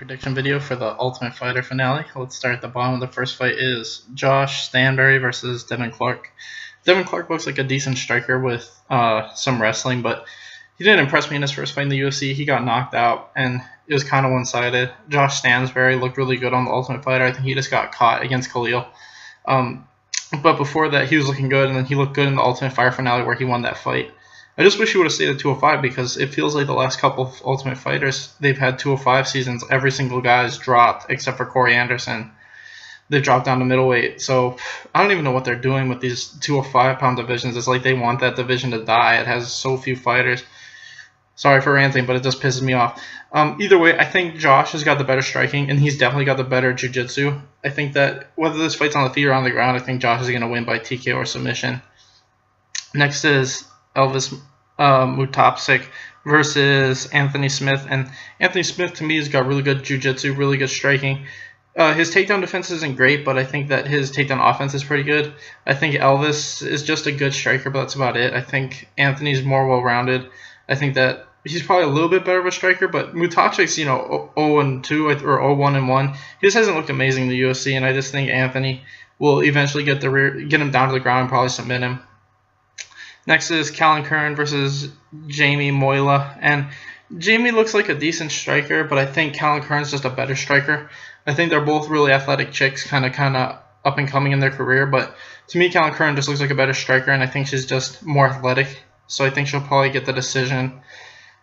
prediction video for the Ultimate Fighter finale. Let's start at the bottom. The first fight is Josh Stanberry versus Devin Clark. Devin Clark looks like a decent striker with some wrestling, but he didn't impress me in his first fight in the UFC. He got knocked out, and it was kind of one-sided. Josh Stanberry looked really good on the Ultimate Fighter. I think he just got caught against Khalil. But before that, he was looking good, and then he looked good in the Ultimate Fighter finale where he won that fight. I just wish he would have stayed at 205 because it feels like the last couple of Ultimate Fighters, they've had 205 seasons. Every single guy has dropped except for Corey Anderson. They've dropped down to middleweight. So I don't even know what they're doing with these 205-pound divisions. It's like they want that division to die. It has so few fighters. Sorry for ranting, but it just pisses me off. Either way, I think Josh has got the better striking, and he's definitely got the better jiu-jitsu. I think that whether this fight's on the feet or on the ground, I think Josh is going to win by TKO or submission. Next is Elvis Mutapsik versus Anthony Smith. And Anthony Smith, to me, has got really good jiu-jitsu, really good striking. His takedown defense isn't great, but I think that his takedown offense is pretty good. I think Elvis is just a good striker, but that's about it. I think Anthony's more well-rounded. I think that he's probably a little bit better of a striker, but Mutapsik's, 0-2 or 0-1. He just hasn't looked amazing in the UFC, and I just think Anthony will eventually get him down to the ground and probably submit him. Next is Callan Curran versus Jamie Moyla. And Jamie looks like a decent striker, but I think Callan Curran's just a better striker. I think they're both really athletic chicks, kind of up and coming in their career. But to me, Callan Curran just looks like a better striker, and I think she's just more athletic. So I think she'll probably get the decision.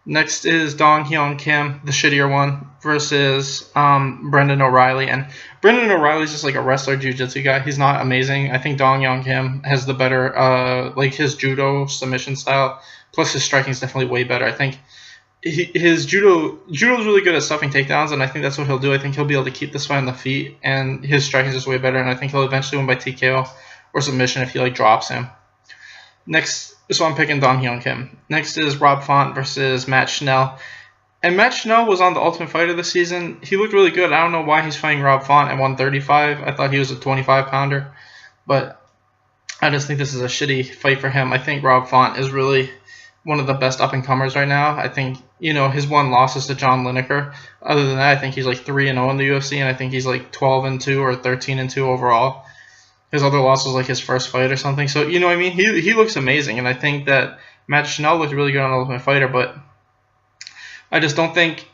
Next is Dong Hyun Kim, the shittier one, versus Brendan O'Reilly. And Brendan O'Reilly's just like a wrestler jiu-jitsu guy. He's not amazing. I think Dong Hyun Kim has the better, his judo submission style. Plus his striking is definitely way better. I think his judo's really good at stuffing takedowns, and I think that's what he'll do. I think he'll be able to keep this fight on the feet, and his striking is just way better. And I think he'll eventually win by TKO or submission if he drops him. Next, so I'm picking Dong Hyun Kim. Next is Rob Font versus Matt Schnell. And Matt Schnell was on the Ultimate Fighter this season. He looked really good. I don't know why he's fighting Rob Font at 135. I thought he was a 25-pounder. But I just think this is a shitty fight for him. I think Rob Font is really one of the best up-and-comers right now. I think, his one loss is to John Lineker. Other than that, I think he's like 3-0 in the UFC, and I think he's like 12-2 or 13-2 overall. His other loss was like his first fight or something. So, He looks amazing. And I think that Matt Schnell looked really good on Ultimate Fighter. But I just don't think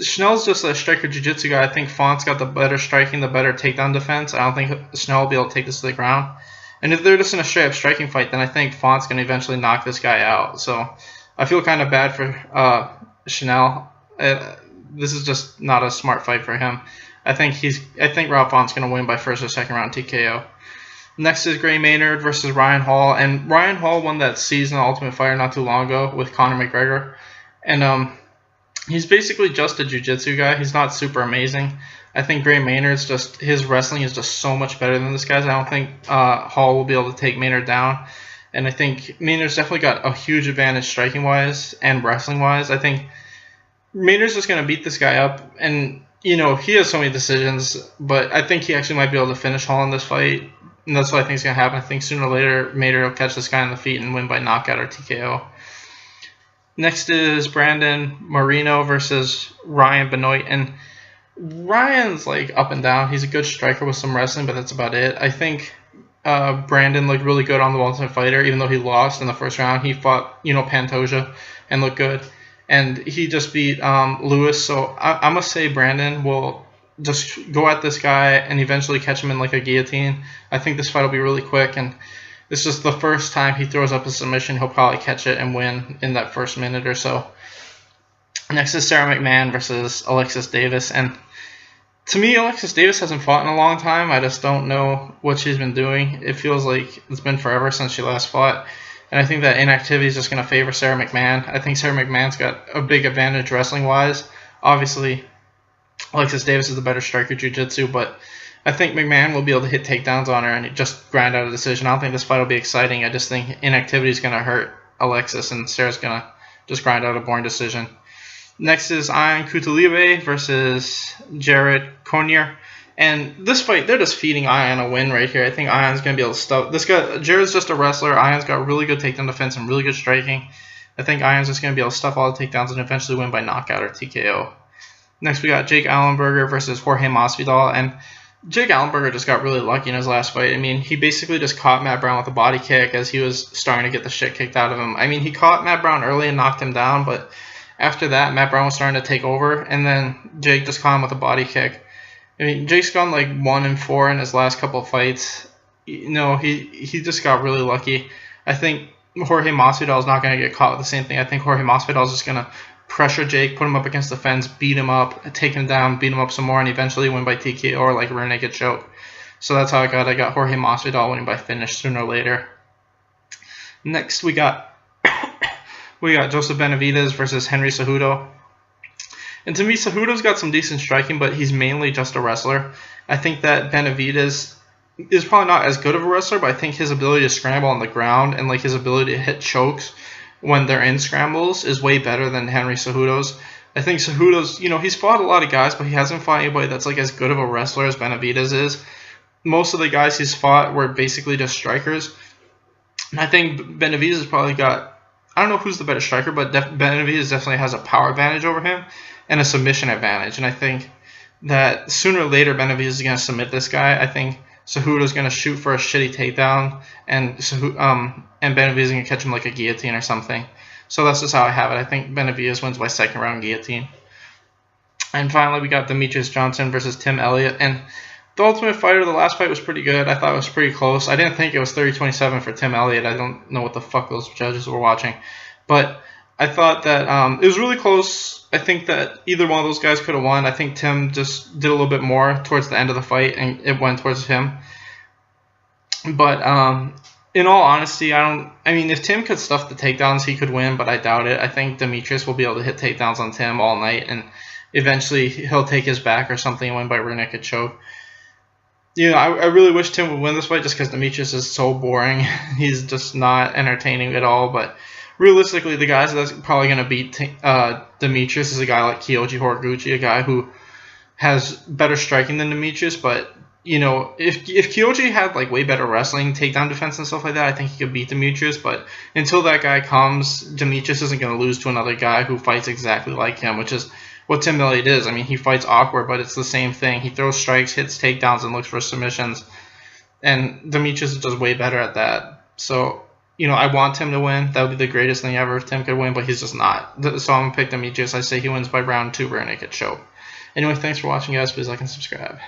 Schnell's just a striker jiu-jitsu guy. I think Font's got the better striking, the better takedown defense. I don't think Schnell will be able to take this to the ground. And if they're just in a straight-up striking fight, then I think Font's going to eventually knock this guy out. So I feel kind of bad for Schnell. This is just not a smart fight for him. I think Rob Font's going to win by first or second round TKO. Next is Gray Maynard versus Ryan Hall. And Ryan Hall won that season of Ultimate Fighter not too long ago with Conor McGregor. And he's basically just a jiu-jitsu guy. He's not super amazing. I think Gray Maynard's his wrestling is just so much better than this guy's. I don't think Hall will be able to take Maynard down. And I think Maynard's definitely got a huge advantage striking-wise and wrestling-wise. I think Maynard's just going to beat this guy up. And he has so many decisions, but I think he actually might be able to finish Hall in this fight, and that's what I think is going to happen. I think sooner or later, Maynard will catch this guy on the feet and win by knockout or TKO. Next is Brandon Moreno versus Ryan Benoit, and Ryan's up and down. He's a good striker with some wrestling, but that's about it. I think Brandon looked really good on the Ultimate Fighter, even though he lost in the first round. He fought, Pantoja and looked good. And he just beat Lewis, so I'm going to say Brandon will just go at this guy and eventually catch him in like a guillotine. I think this fight will be really quick, and it's just the first time he throws up a submission, he'll probably catch it and win in that first minute or so. Next is Sarah McMahon versus Alexis Davis, and to me, Alexis Davis hasn't fought in a long time. I just don't know what she's been doing. It feels like it's been forever since she last fought. And I think that inactivity is just going to favor Sarah McMahon. I think Sarah McMahon's got a big advantage wrestling-wise. Obviously, Alexis Davis is the better striker jiu-jitsu, but I think McMahon will be able to hit takedowns on her and just grind out a decision. I don't think this fight will be exciting. I just think inactivity is going to hurt Alexis, and Sarah's going to just grind out a boring decision. Next is Ion Kutalibe versus Jared Conier. And this fight, they're just feeding Ion a win right here. I think Ion's going to be able to stop this guy. Jared's just a wrestler. Ion's got really good takedown defense and really good striking. I think Ion's just going to be able to stuff all the takedowns and eventually win by knockout or TKO. Next, we got Jake Ellenberger versus Jorge Masvidal, and Jake Ellenberger just got really lucky in his last fight. I mean, he basically just caught Matt Brown with a body kick as he was starting to get the shit kicked out of him. I mean, he caught Matt Brown early and knocked him down, but after that, Matt Brown was starting to take over, and then Jake just caught him with a body kick. I mean, Jake's gone like 1-4 in his last couple of fights. You know, he just got really lucky. I think Jorge Masvidal is not going to get caught with the same thing. I think Jorge Masvidal is just going to pressure Jake, put him up against the fence, beat him up, take him down, beat him up some more, and eventually win by TKO or like rear naked choke. So that's how I got Jorge Masvidal winning by finish sooner or later. Next, we got Joseph Benavidez versus Henry Cejudo. And to me, Cejudo's got some decent striking, but he's mainly just a wrestler. I think that Benavidez is probably not as good of a wrestler, but I think his ability to scramble on the ground and like his ability to hit chokes when they're in scrambles is way better than Henry Cejudo's. I think Cejudo's, you know, he's fought a lot of guys, but he hasn't fought anybody that's like as good of a wrestler as Benavidez is. Most of the guys he's fought were basically just strikers. And I think Benavidez has probably got, I don't know who's the better striker, but Benavidez definitely has a power advantage over him and a submission advantage. And I think that sooner or later Benavidez is going to submit this guy. I think Cejudo's going to shoot for a shitty takedown, and Benavidez is going to catch him like a guillotine or something. So that's just how I have it. I think Benavidez wins by second round guillotine. And finally, we got Demetrious Johnson versus Tim Elliott. And the Ultimate Fighter, the last fight was pretty good. I thought it was pretty close. I didn't think it was 30-27 for Tim Elliott. I don't know what the fuck those judges were watching. But I thought that it was really close. I think that either one of those guys could have won. I think Tim just did a little bit more towards the end of the fight, and it went towards him. But in all honesty, I mean, if Tim could stuff the takedowns, he could win, but I doubt it. I think Demetrious will be able to hit takedowns on Tim all night, and eventually he'll take his back or something and win by rear naked choke. You know, I really wish Tim would win this fight just because Demetrious is so boring. He's just not entertaining at all, but realistically, the guys that's probably going to beat Demetrious is a guy like Kyoji Horiguchi, a guy who has better striking than Demetrious. But, you know, if Kyoji had like way better wrestling, takedown defense and stuff like that, I think he could beat Demetrious. But until that guy comes, Demetrious isn't going to lose to another guy who fights exactly like him, which is what Tim Elliott is. I mean, he fights awkward, but it's the same thing. He throws strikes, hits takedowns, and looks for submissions. And Demetrious is just way better at that. So, you know, I want Tim to win. That would be the greatest thing ever if Tim could win, but he's just not. So I'm going to pick Demetrious. I say he wins by round 2 rear naked choke. Anyway, thanks for watching, guys. Please like and subscribe.